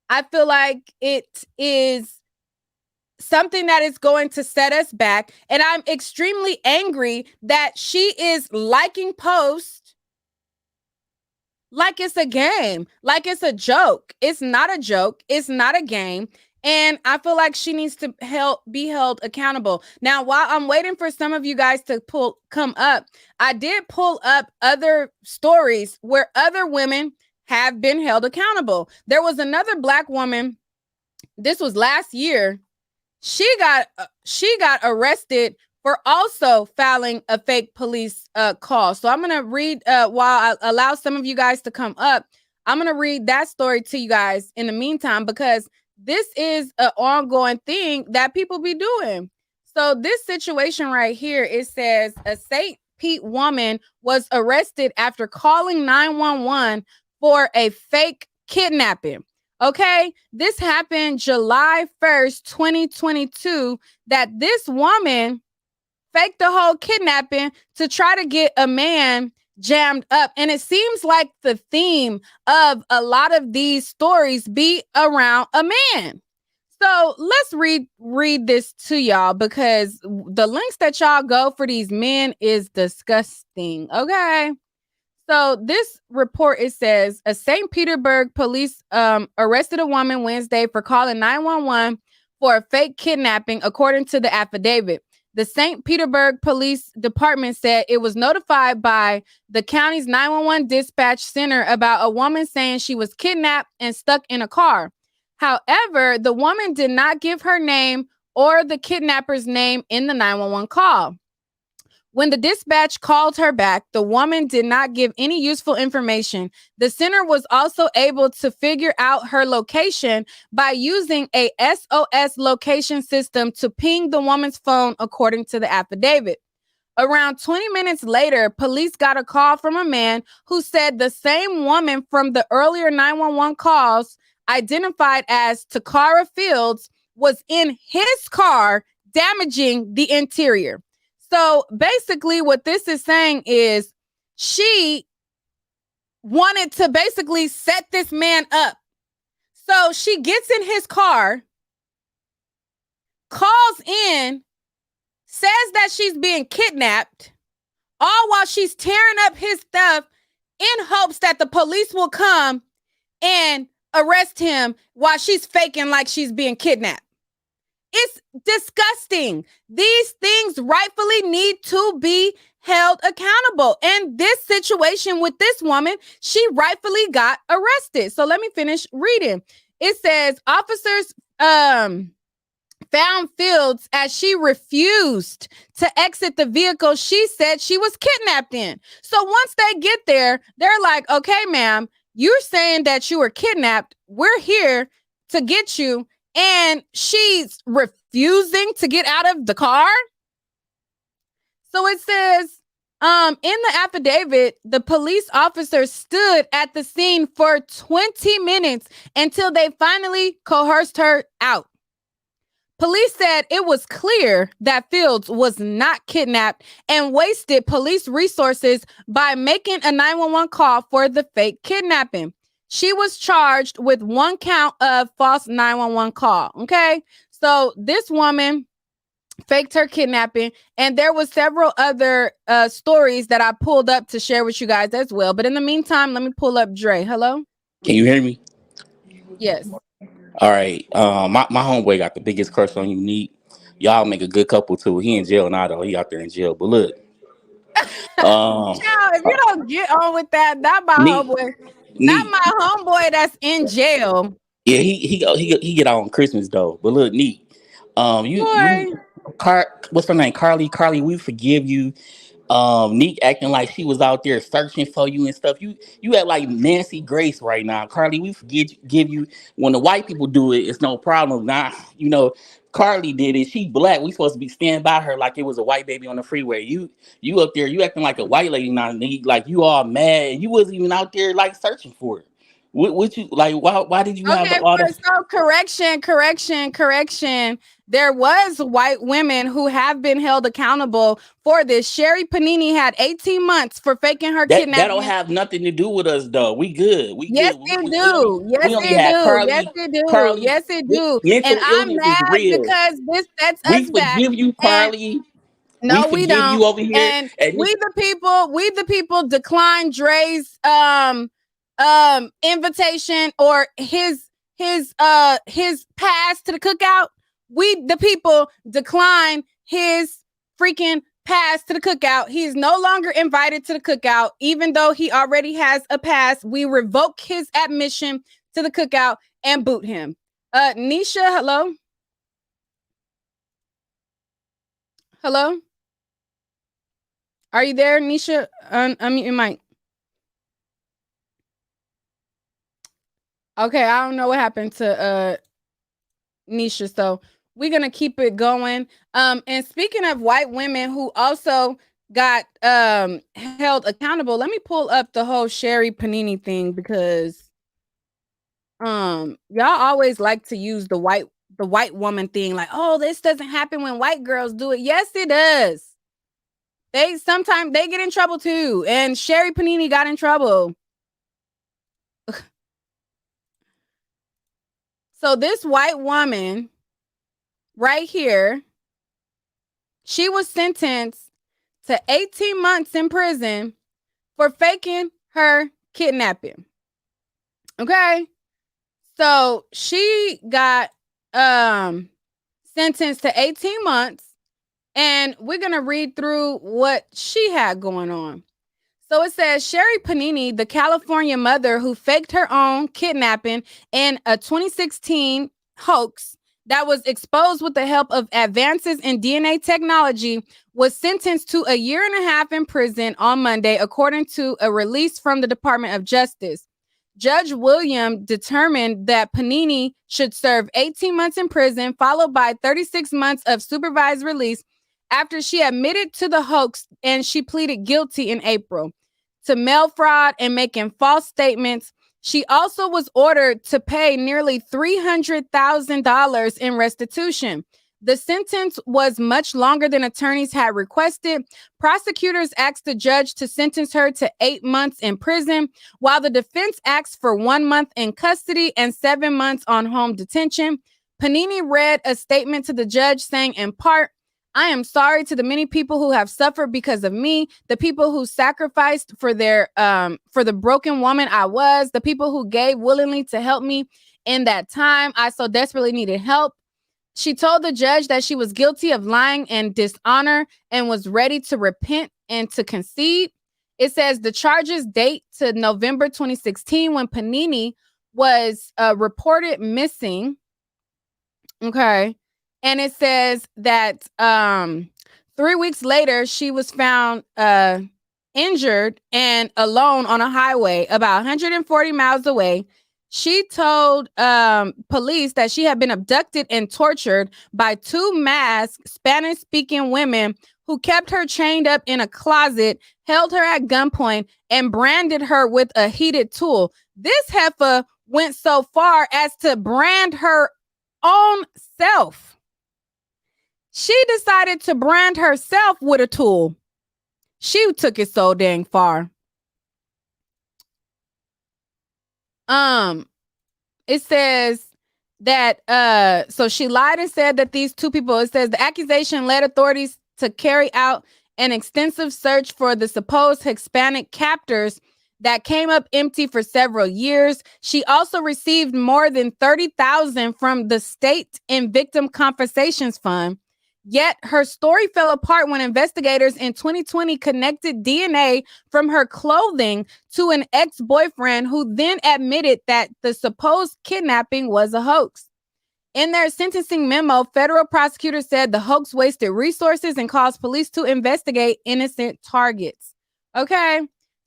I feel like it is something that is going to set us back. And I'm extremely angry that she is liking posts like it's a game, like it's a joke. It's not a joke. It's not a game. And I feel like she needs to be held accountable. Now, while I'm waiting for some of you guys to come up, I did pull up other stories where other women have been held accountable. There was another Black woman. This was last year. She got arrested for also filing a fake police call. So I'm going to read, while I allow some of you guys to come up, I'm going to read that story to you guys in the meantime, because this is an ongoing thing that people be doing. So this situation right here, it says a St. Pete woman was arrested after calling 911 for a fake kidnapping. Okay, this happened July 1st, 2022, that this woman faked the whole kidnapping to try to get a man jammed up. And it seems like the theme of a lot of these stories be around a man. So let's read this to y'all, because the links that y'all go for these men is disgusting. Okay. So this report, it says a St. Petersburg police arrested a woman Wednesday for calling 911 for a fake kidnapping, according to the affidavit. The St. Petersburg Police Department said it was notified by the county's 911 dispatch center about a woman saying she was kidnapped and stuck in a car. However, the woman did not give her name or the kidnapper's name in the 911 call. When the dispatch called her back, the woman did not give any useful information. The center was also able to figure out her location by using a SOS location system to ping the woman's phone, according to the affidavit. Around 20 minutes later, police got a call from a man who said the same woman from the earlier 911 calls, identified as Takara Fields, was in his car, damaging the interior. So basically what this is saying is she wanted to basically set this man up. So she gets in his car, calls in, says that she's being kidnapped, all while she's tearing up his stuff in hopes that the police will come and arrest him while she's faking like she's being kidnapped. It's disgusting. These things rightfully need to be held accountable. And this situation with this woman, she rightfully got arrested. So let me finish reading. It says officers found Fields as she refused to exit the vehicle she said she was kidnapped in. So once they get there, they're like, okay, ma'am, you're saying that you were kidnapped. We're here to get you. And she's refusing to get out of the car. So it says, in the affidavit, the police officers stood at the scene for 20 minutes until they finally coerced her out. Police said it was clear that Fields was not kidnapped and wasted police resources by making a 911 call for the fake kidnapping. She was charged with 1 count of false 911 call. Okay. So this woman faked her kidnapping, and there was several other stories that I pulled up to share with you guys as well. But in the meantime, let me pull up Dre. Hello. Can you hear me? Yes. All right. My homeboy got the biggest crush on you, Neat. Y'all make a good couple too. He in jail now though. He out there in jail. But look. Child, if you don't get on with that, not my homeboy. Not my homeboy that's in jail. Yeah, he get out on Christmas though. But look, Neat. What's her name? CarLIE, we forgive you. Neek acting like she was out there searching for you and stuff. You act like Nancy Grace right now. CarLIE, we give you when the white people do it, it's no problem. Now, CarLIE did it. She black. We supposed to be standing by her like it was a white baby on the freeway. You up there, you acting like a white lady now, Neek, like you all mad and you wasn't even out there like searching for it. What you like? Why did you have Okay, all the? so correction. There was white women who have been held accountable for this. Sherry Panini had 18 months for faking her That don't kidnapping. have nothing to do with us though. We good. We Yes, good. it do. Yes, We only it had do. Yes, CarLIE. it do. CarLIE, Yes, it do. And mental I'm illness is mad real. because this sets We us back. forgive you, And CarLIE. We no, we forgive don't. you over here. And And we the people declined Dre's invitation or his pass to the cookout. We the people decline his freaking pass to the cookout. He is no longer invited to the cookout, even though he already has a pass. We revoke his admission to the cookout and boot him. Nisha, hello. Hello. Are you there, Nisha? Unmute your mic. Okay, I don't know what happened to Nisha, so we're gonna keep it going. And speaking of white women who also got held accountable, let me pull up the whole Sherry Panini thing because y'all always like to use the white woman thing, like, oh, this doesn't happen when white girls do it. Yes, it does. They sometimes they get in trouble too, and Sherry Panini got in trouble. So this white woman right here, she was sentenced to 18 months in prison for faking her kidnapping. Okay? So she got sentenced to 18 months, and we're going to read through what she had going on. So it says Sherry Panini, the California mother who faked her own kidnapping in a 2016 hoax that was exposed with the help of advances in DNA technology, was sentenced to a year and a half in prison on Monday, according to a release from the Department of Justice. Judge William determined that Panini should serve 18 months in prison, followed by 36 months of supervised release after she admitted to the hoax, and she pleaded guilty in April to mail fraud and making false statements. She also was ordered to pay nearly $300,000 in restitution. The sentence was much longer than attorneys had requested. Prosecutors asked the judge to sentence her to 8 months in prison, while the defense asked for 1 month in custody and 7 months on home detention. Panini read a statement to the judge saying, in part, I am sorry to the many people who have suffered because of me, the people who sacrificed for the broken woman I was, the people who gave willingly to help me in that time I so desperately needed help. She told the judge that she was guilty of lying and dishonor and was ready to repent and to concede. It says the charges date to November 2016 when Panini was reported missing. Okay. And it says that 3 weeks later, she was found injured and alone on a highway about 140 miles away. She told police that she had been abducted and tortured by 2 masked Spanish-speaking women who kept her chained up in a closet, held her at gunpoint, and branded her with a heated tool. This heifer went so far as to brand her own self. She decided to brand herself with a tool. She took it so dang far. It says that so she lied and said that these 2 people, it says the accusation led authorities to carry out an extensive search for the supposed Hispanic captors that came up empty for several years. She also received more than $30,000 from the state in victim compensations fund. Yet her story fell apart when investigators in 2020 connected DNA from her clothing to an ex-boyfriend who then admitted that the supposed kidnapping was a hoax. In their sentencing memo, federal prosecutors said the hoax wasted resources and caused police to investigate innocent targets. Okay,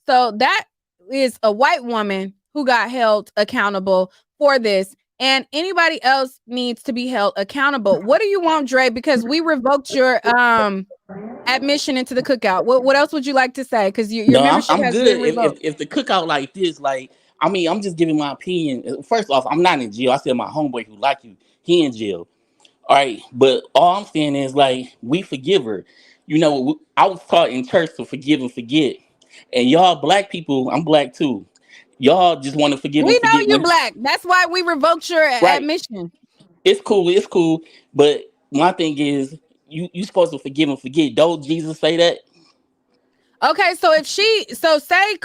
so that is a white woman who got held accountable for this, and anybody else needs to be held accountable. What do you want, Dre? Because we revoked your admission into the cookout. What else would you like to say? Because your No, membership I'm has good. been revoked. If the cookout like this, like, I mean, I'm just giving my opinion. First off, I'm not in jail. I said my homeboy who like you, he in jail. All right, but all I'm saying is like we forgive her. You know, I was taught in church to forgive and forget, and y'all black people, I'm black too. Y'all just want to forgive and We know forget you when black. That's why we revoked your right. admission. It's cool. But my thing is, you supposed to forgive and forget. Don't Jesus say that? Okay, so if say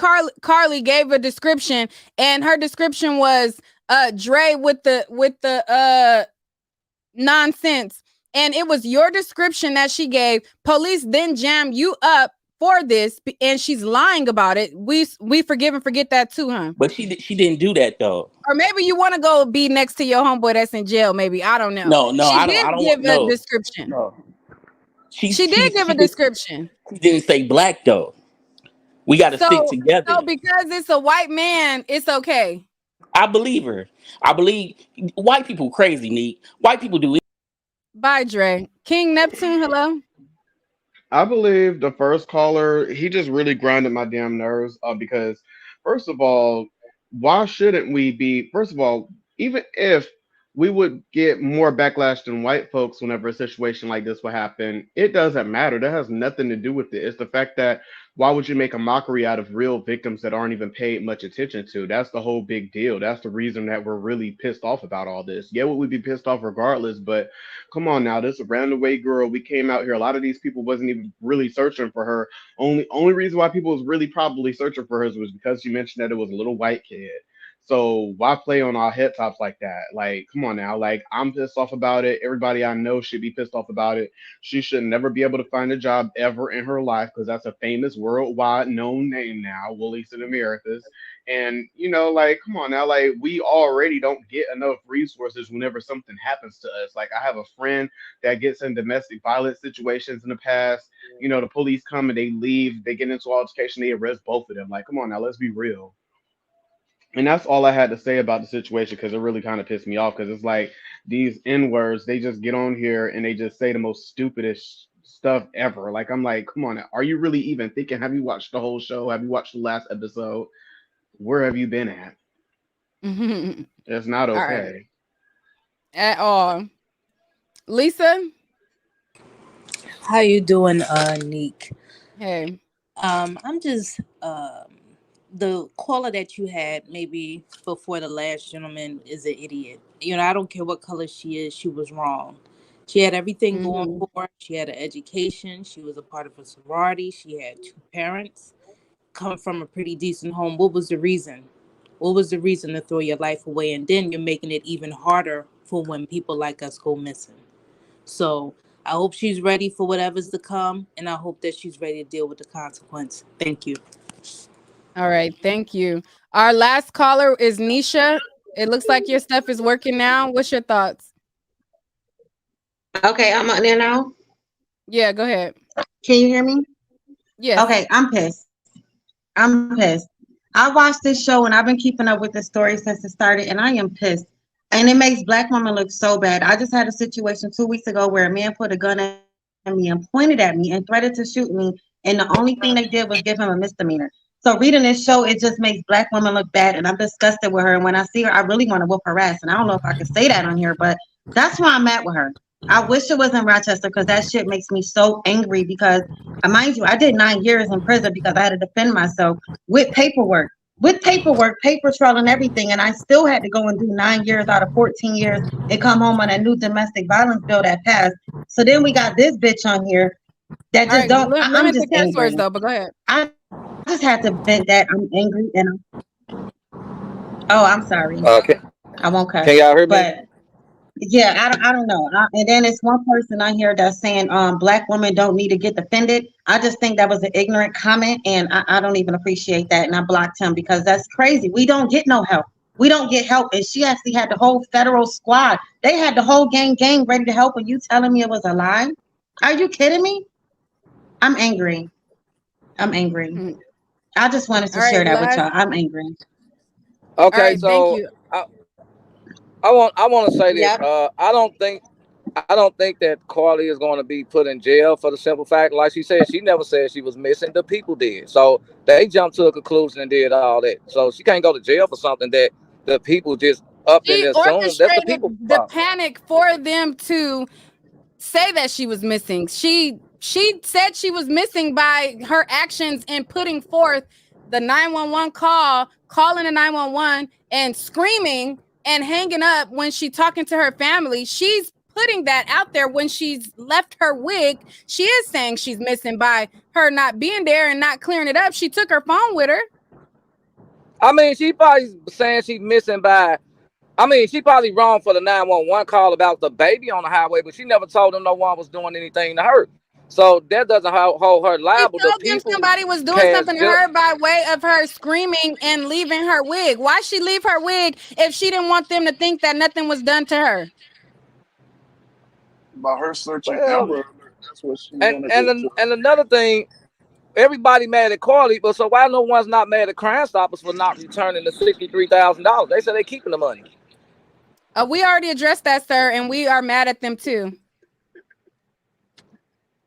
Carly gave a description and her description was Dre with the nonsense, and it was your description that she gave, police then jam you up for this and she's lying about it. We forgive and forget that too, huh? But she didn't do that though. Or maybe you want to go be next to your homeboy that's in jail, maybe. I don't know. No, She did I don't give want a no. description. No. She did give a description. She didn't say black though. We got to stick So together. because it's a white man, it's okay. I believe her. I believe white people crazy, Neat. White people do it. Bye, Dre. King Neptune, hello. I believe the first caller, he just really grinded my damn nerves because, first of all, why shouldn't we be? First of all, even if we would get more backlash than white folks whenever a situation like this would happen, it doesn't matter. That has nothing to do with it. It's the fact that why would you make a mockery out of real victims that aren't even paid much attention to? That's the whole big deal. That's the reason that we're really pissed off about all this. Yeah, we would be pissed off regardless, but come on now, this ran away girl. We came out here. A lot of these people wasn't even really searching for her. Only reason why people was really probably searching for her was because you mentioned that it was a little white kid. So why play on our head tops like that? Like, come on now. Like, I'm pissed off about it. Everybody I know should be pissed off about it. She should never be able to find a job ever in her life because that's a famous worldwide known name now, well, at least in Americas. And like, come on now, like we already don't get enough resources whenever something happens to us. Like I have a friend that gets in domestic violence situations in the past. The police come and they leave, they get into altercation, they arrest both of them. Like, come on now, let's be real. And that's all I had to say about the situation because it really kind of pissed me off because it's like these N words, they just get on here and they just say the most stupidest stuff ever. Like, I'm like, come on, are you really even thinking? Have you watched the whole show? Have you watched the last episode? Where have you been at? It's not All right. okay. At all. Lisa? How you doing, Neek? Hey. I'm just the caller that you had maybe before the last gentleman is an idiot. I don't care what color she is, she was wrong. She had everything going for her. She had an education. She was a part of a sorority. She had two parents, come from a pretty decent home. What was the reason? What was the reason to throw your life away? And then you're making it even harder for when people like us go missing. So I hope she's ready for whatever's to come, and I hope that she's ready to deal with the consequence. Thank you. All right, thank you. Our last caller is Nisha. It looks like your stuff is working now. What's your thoughts? Okay, I'm on there now. Yeah, go ahead. Can you hear me? Yes. Okay, I'm pissed. I watched this show and I've been keeping up with the story since it started, and I am pissed. And it makes black women look so bad. I just had a situation 2 weeks ago where a man put a gun at me and pointed at me and threatened to shoot me, and the only thing they did was give him a misdemeanor. So reading this show, it just makes black women look bad, and I'm disgusted with her. And when I see her, I really want to whoop her ass. And I don't know if I can say that on here, but that's where I'm at with her. I wish it was in Rochester because that shit makes me so angry because, mind you, I did 9 years in prison because I had to defend myself with paperwork, paper trail and everything. And I still had to go and do 9 years out of 14 years and come home on a new domestic violence bill that passed. So then we got this bitch on here that just don't, I'm just the angry. words though, but go ahead. I just had to vent that I'm angry and I'm sorry. I won't cuss. Can y'all hear me? But yeah, I don't know. And then it's one person on here that's saying black women don't need to get defended. I just think that was an ignorant comment, and I don't even appreciate that. And I blocked him because that's crazy. We don't get no help. we don't get help. And she actually had the whole federal squad. They had the whole gang ready to help, and you telling me it was a lie? Are you kidding me? I'm angry. I'm angry. I just wanted to All right, share that with last. y'all. I'm angry. All Okay, right, thank so you. I want to say this. Yep. I don't think that CarLIE is going to be put in jail for the simple fact, like she said, she never said she was missing. The people did. So they jumped to a conclusion and did all that. So she can't go to jail for something that the people just up and She assume. That's the orchestrated people the fault. panic for them to say that she was missing. She said she was missing by her actions in putting forth the 911 call, calling the 911 and screaming and hanging up when she talking to her family. She's putting that out there. When she's left her wig, she is saying she's missing by her not being there and not clearing it up. She took her phone with her. I mean, she probably saying she's missing by. I mean, she probably wrong for the 911 call about the baby on the highway, but she never told them no one was doing anything to her. So that doesn't hold her She liable. The told them people somebody was doing has something to just her by way of her screaming and leaving her wig. Why she leave her wig if she didn't want them to think that nothing was done to her? By her searching well, Amber Alert, that's what she wanted to do. and another thing, everybody mad at CarLIE, but so why no one's not mad at Crime Stoppers for not returning the $63,000? They said they keeping the money. We already addressed that, sir, and we are mad at them too.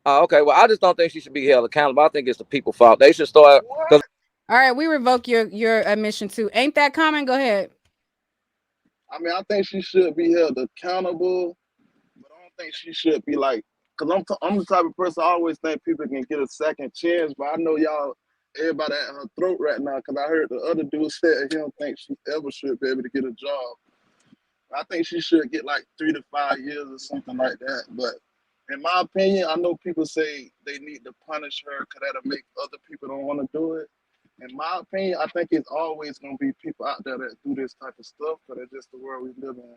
Okay, well, I just don't think she should be held accountable. I think it's the people's fault. They should start. Cause all right, we revoke your admission too. Ain't that common? Go ahead. I mean, I think she should be held accountable, but I don't think she should be like, cause I'm the type of person I always think people can get a second chance, but I know y'all, everybody at her throat right now, cause I heard the other dude said he don't think she ever should be able to get a job. I think she should get like 3 to 5 years or something like that. But in my opinion, I know people say they need to punish her because that'll make other people don't want to do it. In my opinion, I think it's always going to be people out there that do this type of stuff because it's just the world we live in.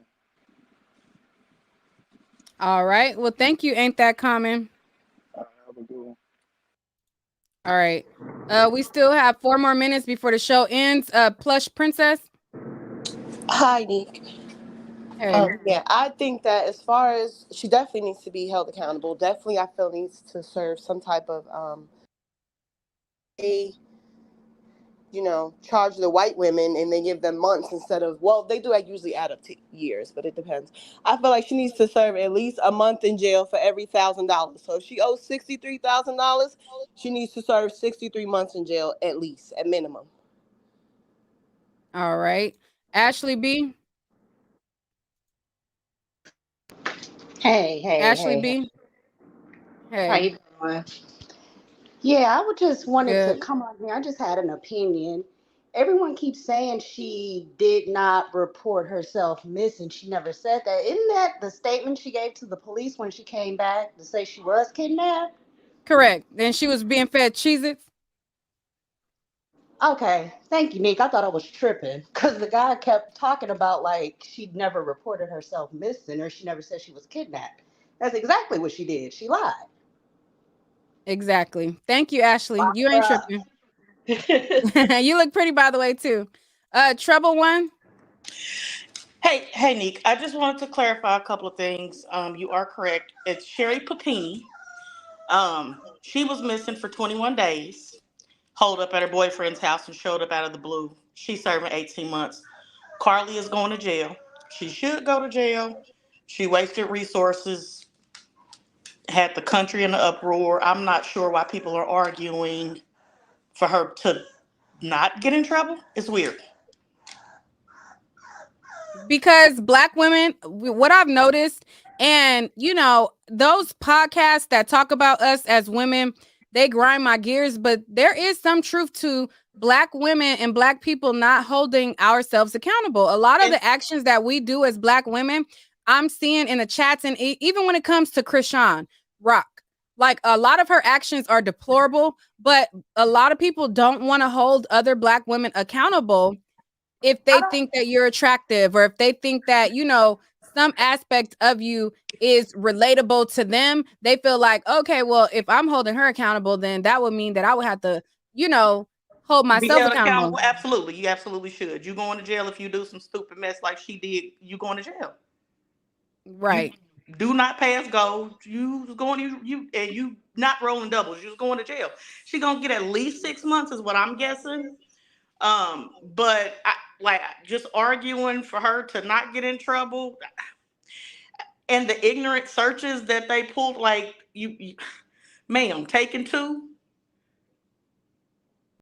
All right. Well, thank you. Ain't that common? Have a good one. All right. We still have 4 more minutes before the show ends. Plush Princess. Hi, Nick. Hey. Yeah, I think that as far as she definitely needs to be held accountable. Definitely, I feel needs to serve some type of charge the white women and they give them months instead of, well, they do usually add up to years, but it depends. I feel like she needs to serve at least a month in jail for every $1,000. So if she owes $63,000, she needs to serve 63 months in jail at least, at minimum. All right. Ashley B. Hey, Ashley B. how Hey. you doing? Yeah, I would just wanted to Good. come on here. I just had an opinion. Everyone keeps saying she did not report herself missing. She never said that. Isn't that the statement she gave to the police when she came back to say she was kidnapped? Correct. Then she was being fed Cheez-Its. Okay, thank you, Nick. I thought I was tripping because the guy kept talking about like she'd never reported herself missing or she never said she was kidnapped. That's exactly what she did. She lied. Exactly. Thank you, Ashley. Lock You her ain't up. tripping. You look pretty, by the way, too. Trouble One. Hey, Nick. I just wanted to clarify a couple of things. You are correct. It's Sherry Papini. She was missing for 21 days, holed up at her boyfriend's house and showed up out of the blue. She's serving 18 months. CarLIE is going to jail. She should go to jail. She wasted resources, had the country in an uproar. I'm not sure why people are arguing for her to not get in trouble. It's weird. Because Black women, what I've noticed, and those podcasts that talk about us as women, they grind my gears, but there is some truth to Black women and Black people not holding ourselves accountable. A lot of the actions that we do as Black women, I'm seeing in the chats, and even when it comes to Krishan Rock, like a lot of her actions are deplorable, but a lot of people don't want to hold other Black women accountable if they think that you're attractive, or if they think that, some aspect of you is relatable to them. They feel like, okay, well, if I'm holding her accountable, then that would mean that I would have to, hold Be myself held accountable. accountable? Absolutely. You absolutely should. You going to jail if you do some stupid mess like she did, you going to jail. You Right. do not pass go. You not rolling doubles. You was going to jail. She gonna get at least 6 months is what I'm guessing. But just arguing for her to not get in trouble and the ignorant searches that they pulled, like ma'am, taken two.